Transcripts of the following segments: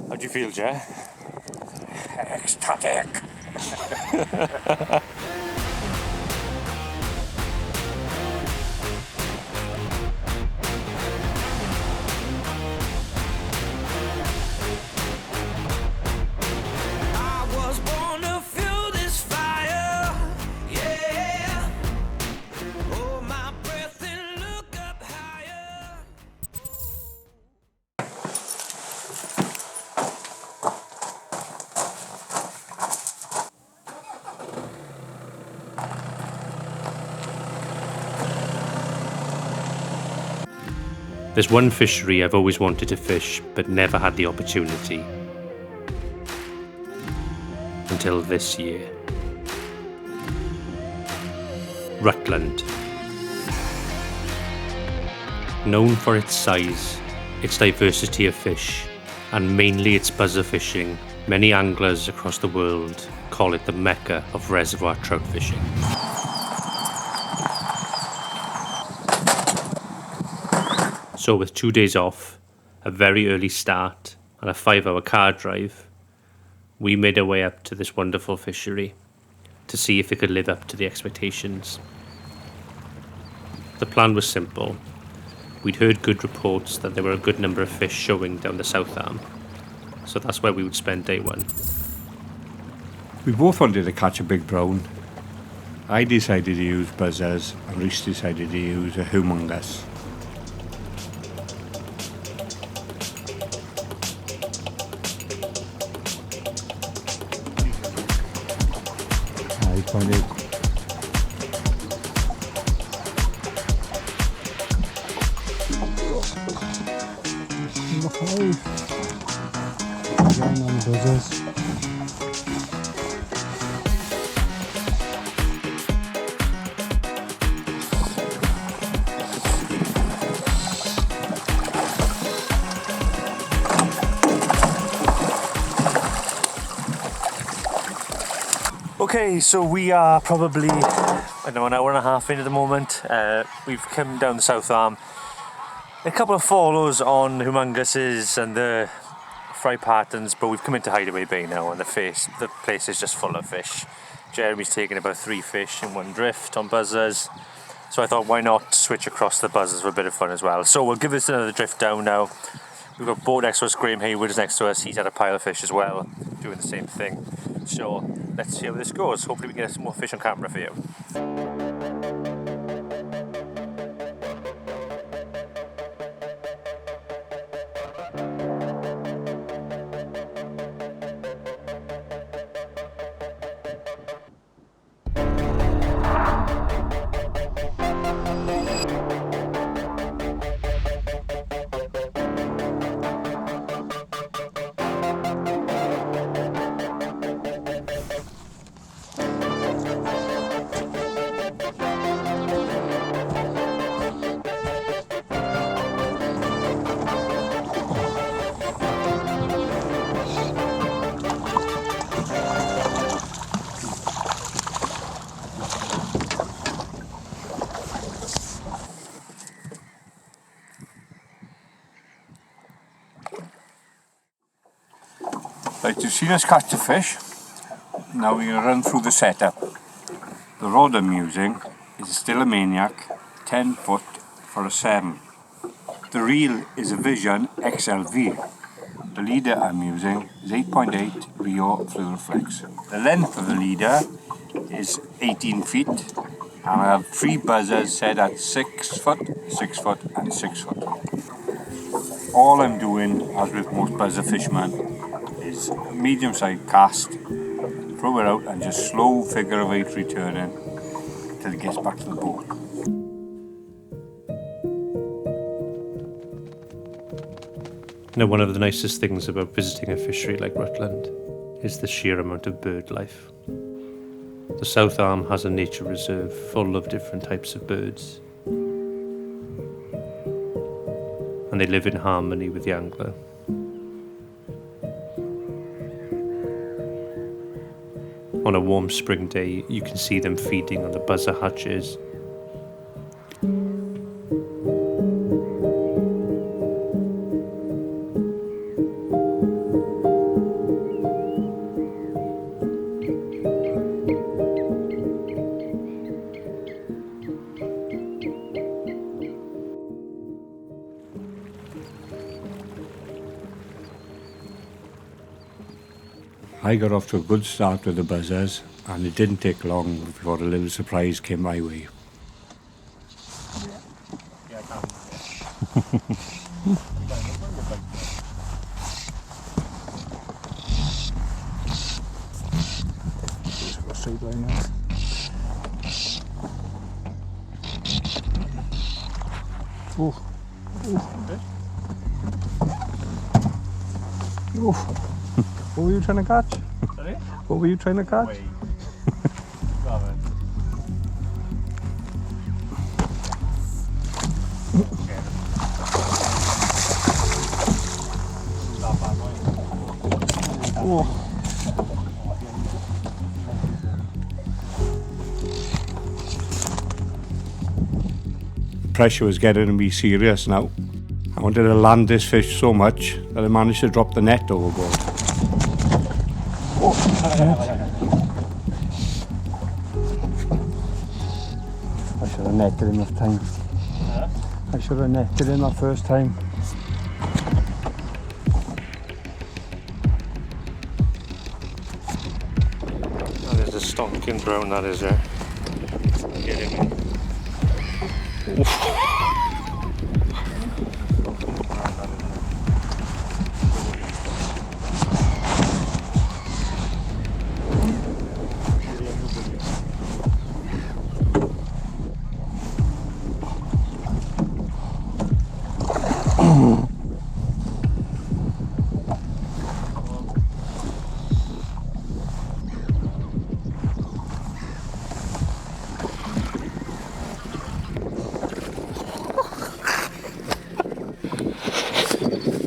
How do you feel, Jay? Ecstatic. There's one fishery I've always wanted to fish, but never had the opportunity. Until this year. Rutland. Known for its size, its diversity of fish, and mainly its buzzer fishing, many anglers across the world call it the mecca of reservoir trout fishing. So with 2 days off, a very early start, and a 5-hour car drive, we made our way up to this wonderful fishery to see if it could live up to the expectations. The plan was simple. We'd heard good reports that there were a good number of fish showing down the south arm, so that's where we would spend day one. We both wanted to catch a big brown. I decided to use buzzers and Rhys decided to use a humongous. Okay, so we are probably, an hour and a half in at the moment. We've come down the south arm. A couple of follows on humonguses and the fry patterns, but we've come into Hideaway Bay now, and the place is just full of fish. Jeremy's taken about 3 fish in one drift on buzzers, so I thought why not switch across the buzzers for a bit of fun as well. So we'll give this another drift down now. We've got Boat next to us, Graham Hayward's next to us, he's had a pile of fish as well, doing the same thing. So let's see how this goes. Hopefully we can get some more fish on camera for you. Right, you've seen us catch the fish. Now we're going to run through the setup. The rod I'm using is still a Maniac, 10 foot for a 7. The reel is a Vision XLV. The leader I'm using is 8.8 Rio Fluoroflex. The length of the leader is 18 feet and I have 3 buzzers set at 6 foot, 6 foot and 6 foot. All I'm doing, as with most buzzer fishermen, is medium-sized cast, throw it out and just slow figure of 8 returning till it gets back to the boat. Now, one of the nicest things about visiting a fishery like Rutland is the sheer amount of bird life. The South Arm has a nature reserve full of different types of birds, and they live in harmony with the angler. On a warm spring day, you can see them feeding on the buzzer hatches. I got off to a good start with the buzzers, and it didn't take long before a little surprise came my way. Yeah, I can. Just go straight line now. Oof. Oof. What were you trying to catch? Sorry? What were you trying to catch? Wait. Grab it. Oh. The pressure was getting to be serious now. I wanted to land this fish so much that I managed to drop the net overboard. I should have netted him that time. Huh? I should have netted him that first time. Oh, there's a stonking brown that is there. Get him in.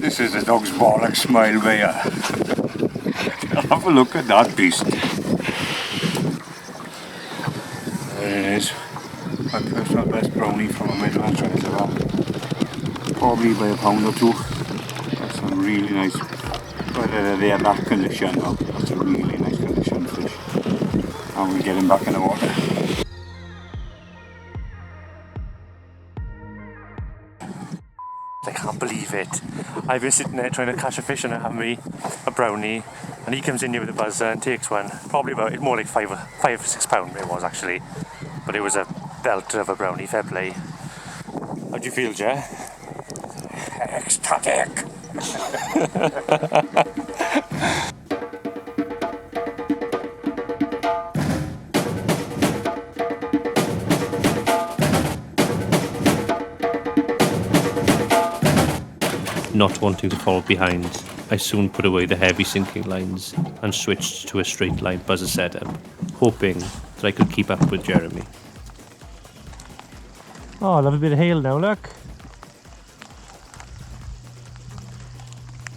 This is a dog's bollocks smile there. Have a look at that beast. There it is. My personal best brownie from a Midlands reservoir. Probably by a pound or two. That's some really nice. Whether they are that condition though, that's a really nice condition fish. And we get him back in the water. I can't believe it. I've been sitting there trying to catch a fish and have me a brownie, and he comes in here with a buzzer and takes one. Probably about more like 5 or 6 pound it was actually, but it was a belter of a brownie. Fair play. How do you feel, Jay? Ecstatic! Not wanting to fall behind, I soon put away the heavy sinking lines and switched to a straight line buzzer setup, hoping that I could keep up with Jeremy. Oh, I love a bit of hail now, look.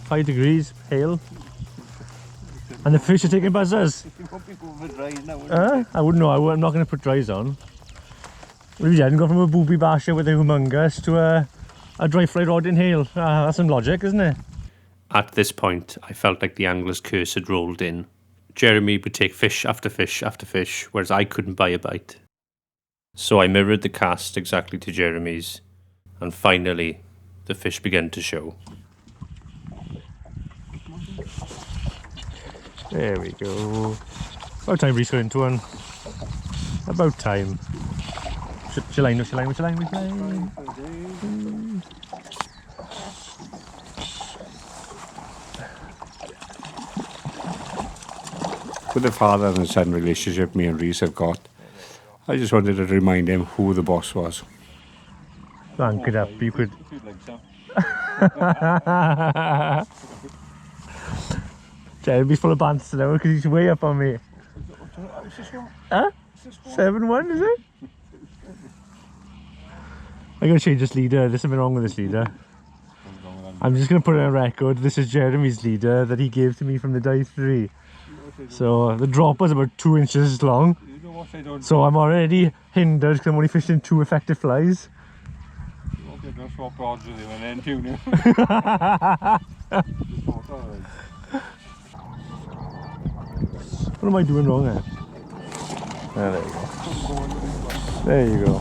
5 degrees, hail. And the fish are taking buzzers. I wouldn't know, I'm not going to put dries on. We've gone from a booby basher with a humongous to a dry fly rod in hail. That's some logic, isn't it? At this point, I felt like the angler's curse had rolled in. Jeremy would take fish after fish after fish, whereas I couldn't buy a bite. So I mirrored the cast exactly to Jeremy's, and finally, the fish began to show. There we go. About time Rhys got into one. About time. Which line? With the father and son relationship me and Rhys have got, I just wanted to remind him who the boss was. Rank it up, you could. Jeremy's full of banter now because he's way up on me. Huh? 7-1 is it? I'm going to change this leader. There's something wrong with this leader. I'm just going to put it on record. This is Jeremy's leader that he gave to me from the dive 3. So the drop was about 2 inches long. So I'm already hindered because I'm only fishing 2 effective flies. What am I doing wrong there? There you go. There you go.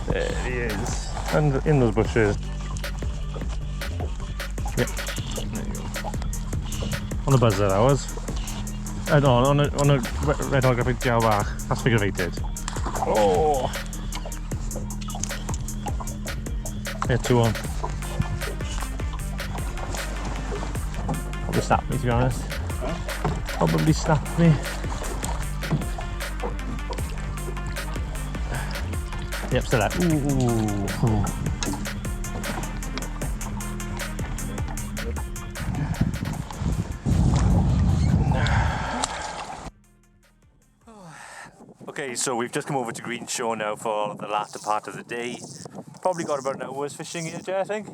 There he is. And in those bushes. Yep. There you go. On the buzzer that was. No, on a red hog big jaw bach. That's figure eighted. Oh! Yeah, 2 on. Probably snapped me, to be honest. Probably snapped me. Yep, still there. Ooh. Okay, so we've just come over to Green Shore now for the latter part of the day. Probably got about an hour's fishing here, Jay, I think.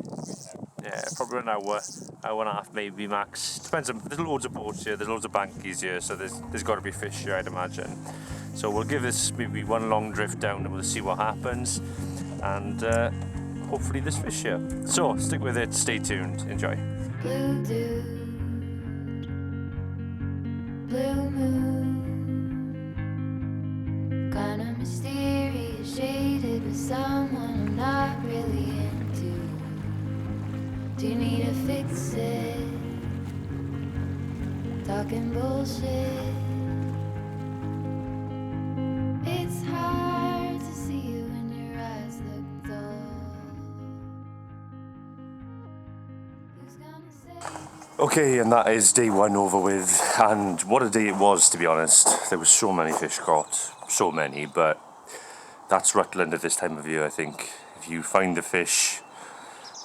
Yeah, probably an hour and a half maybe max. Depends on, there's loads of boats here, there's loads of bankies here, so there's got to be fish here, I'd imagine. So we'll give this maybe one long drift down and we'll see what happens, and hopefully there's fish here. So stick with it, stay tuned, enjoy. Blue dew, blue moon, kinda mysterious, shaded with someone I'm not really into. Do you need to fix it? Talking bullshit. It's hard to see you when your eyes look dull. Who's gonna save you? Okay, and that is day 1 over with, and what a day it was, to be honest. There was so many fish caught, so many, but that's Rutland at this time of year, I think. If you find the fish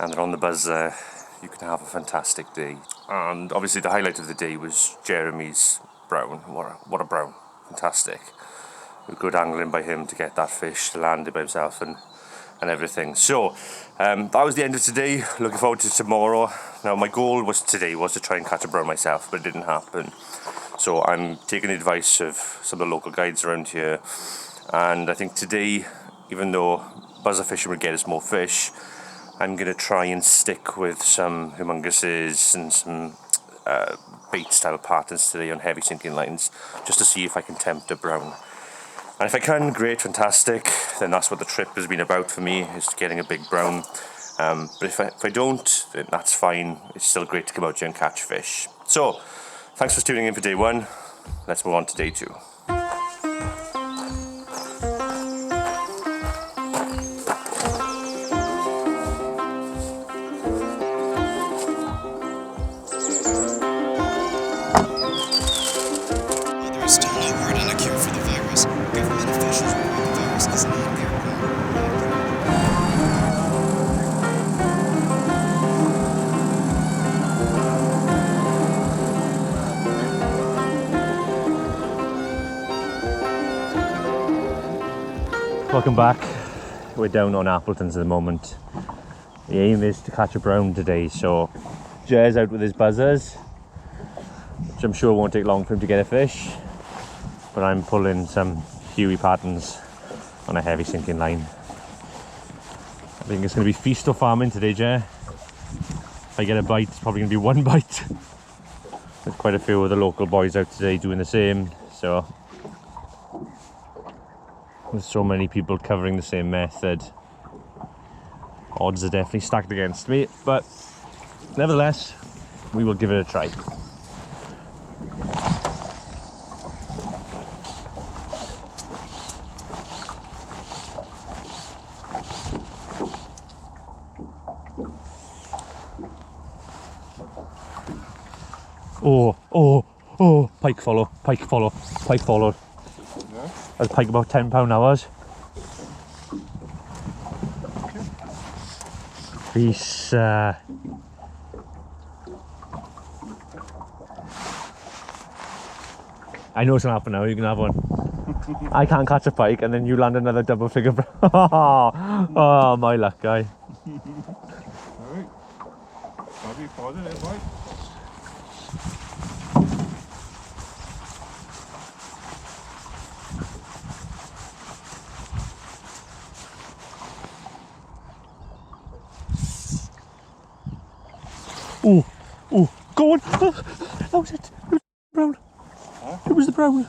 and they're on the buzzer, you can have a fantastic day. And obviously the highlight of the day was Jeremy's brown. What a brown, fantastic. Good angling by him to get that fish to land it by himself and everything. So that was the end of today. Looking forward to tomorrow. Now my goal today was to try and catch a brown myself, but it didn't happen. So I'm taking the advice of some of the local guides around here, and I think today, even though buzzer fishing would get us more fish, I'm going to try and stick with some humunguses and some bait style patterns today on heavy sinking lines, just to see if I can tempt a brown. And if I can, great, fantastic. Then that's what the trip has been about for me, is getting a big brown. But if I don't, then that's fine. It's still great to come out here and catch fish. So, thanks for tuning in for day 1. Let's move on to day 2. There is still no word on a cure for the virus. Government officials report the virus is not airborne. Welcome back. We're down on Appletons at the moment. The aim is to catch a brown today, so Jer's out with his buzzers, which I'm sure won't take long for him to get a fish, but I'm pulling some Huey patterns on a heavy sinking line. I think it's going to be feast or famine today, Jer. If I get a bite, it's probably going to be 1 bite. There's quite a few of the local boys out today doing the same, so there's so many people covering the same method. Odds are definitely stacked against me, but nevertheless, we will give it a try. Oh, pike follow, pike followed. Yeah. That's pike about £10 hours. Rhys, I know it's gonna happen now, you can have one. I can't catch a pike and then you land another double figure. Oh, my luck, guy. Alright. I'll be positive, boy. Oh, go on. That was it. It was brown. Huh? It was the brown.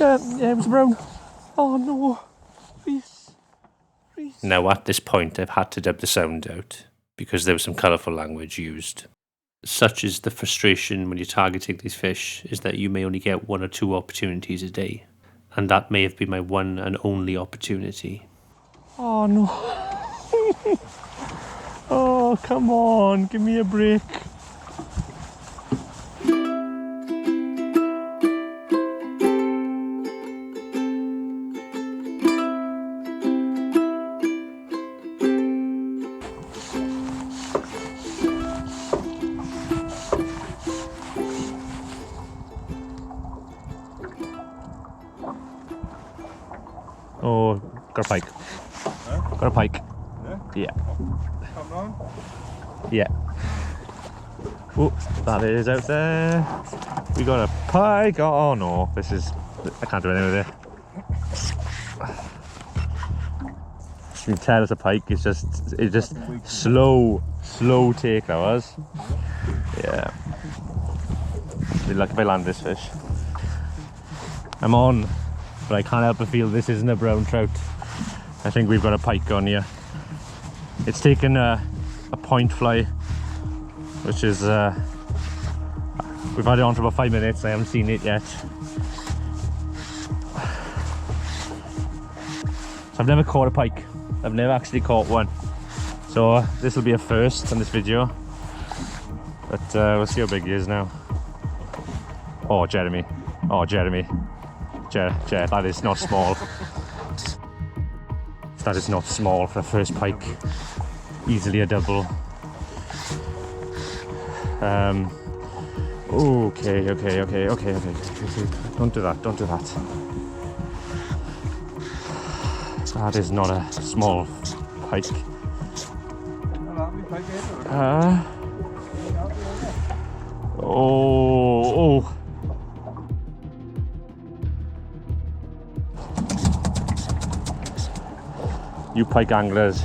Yeah, it was the brown. Oh no. Rhys. Now at this point I've had to dub the sound out because there was some colourful language used. Such is the frustration when you're targeting these fish, is that you may only get 1 or 2 opportunities a day. And that may have been my one and only opportunity. Oh no. Oh, come on, give me a break. Oh, got a pike. Huh? Got a pike. Yeah? Yeah. Come on. Yeah. Oh, that is out there. We got a pike. Oh no, this is. I can't do anything with it. You can tell it's a pike. It's just slow take that was. Yeah. Be lucky if I land this fish. I'm on, but I can't help but feel this isn't a brown trout. I think we've got a pike on here. It's taken a point fly, which is we've had it on for about 5 minutes. I haven't seen it yet. So I've never caught a pike. I've never actually caught one. So this will be a first on this video. But we'll see how big he is now. Oh, Jeremy. Oh, Jeremy. Jer, that is not small. That is not small for a first pike. Easily a double. Okay. Don't do that. That is not a small pike. Oh. You pike anglers,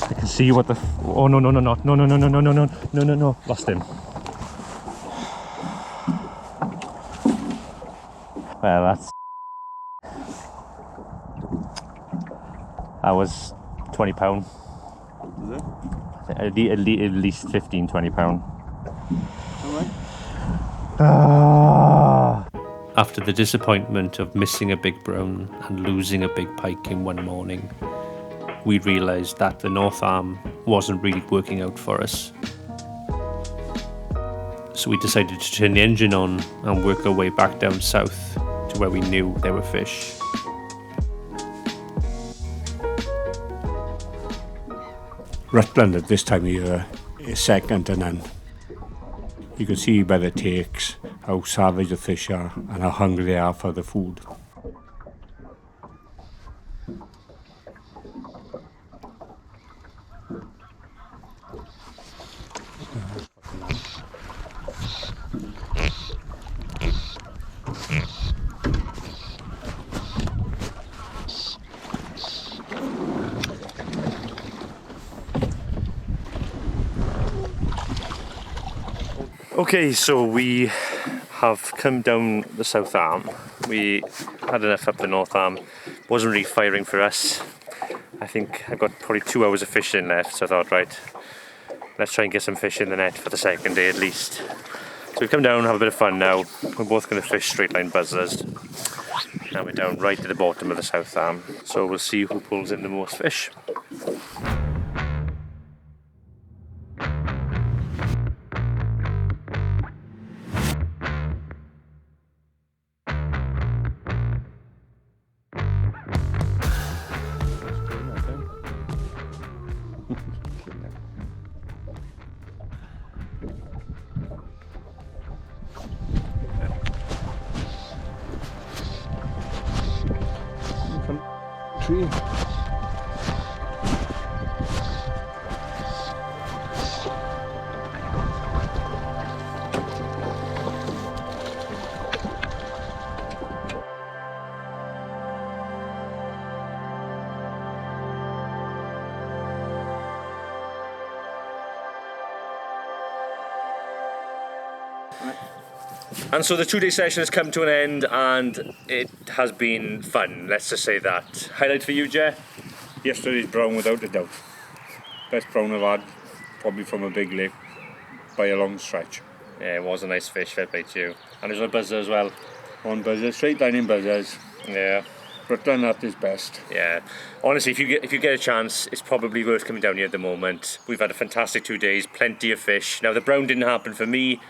I can see what the. Oh no! Lost him. Well, that was £20. Is it? At least 15-20 pound. Alright. After the disappointment of missing a big brown and losing a big pike in one morning, we realised that the North Arm wasn't really working out for us. So we decided to turn the engine on and work our way back down south to where we knew there were fish. Rutland at this time of year is second to none. You can see by the takes how savage the fish are and how hungry they are for the food. Okay, so we have come down the South Arm. We had enough up the North Arm. Wasn't really firing for us. I think I've got probably 2 hours of fishing left, so I thought, right, let's try and get some fish in the net for the second day at least. So we've come down and have a bit of fun now. We're both going to fish straight line buzzers. Now we're down right at the bottom of the South Arm. So we'll see who pulls in the most fish. Tree. And so the 2-day session has come to an end and it has been fun, let's just say that. Highlight for you, Jay? Yesterday's brown without a doubt. Best brown I've had, probably from a big lake. by a long stretch. Yeah, it was a nice fish, fair play to you. And there's a buzzer as well. One buzzer, straight lining buzzers. Yeah. Rutland at his best. Yeah, honestly, if you get a chance, it's probably worth coming down here at the moment. We've had a fantastic 2 days, plenty of fish. Now the brown didn't happen for me,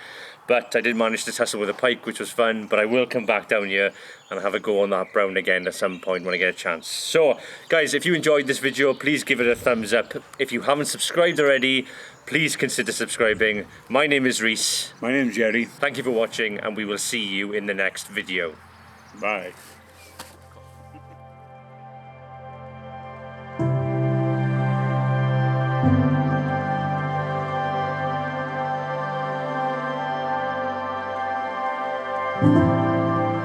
but I did manage to tussle with a pike, which was fun. But I will come back down here and have a go on that brown again at some point when I get a chance. So, guys, if you enjoyed this video, please give it a thumbs up. If you haven't subscribed already, please consider subscribing. My name is Rhys. My name's Jerry. Thank you for watching, and we will see you in the next video. Bye. Thank you.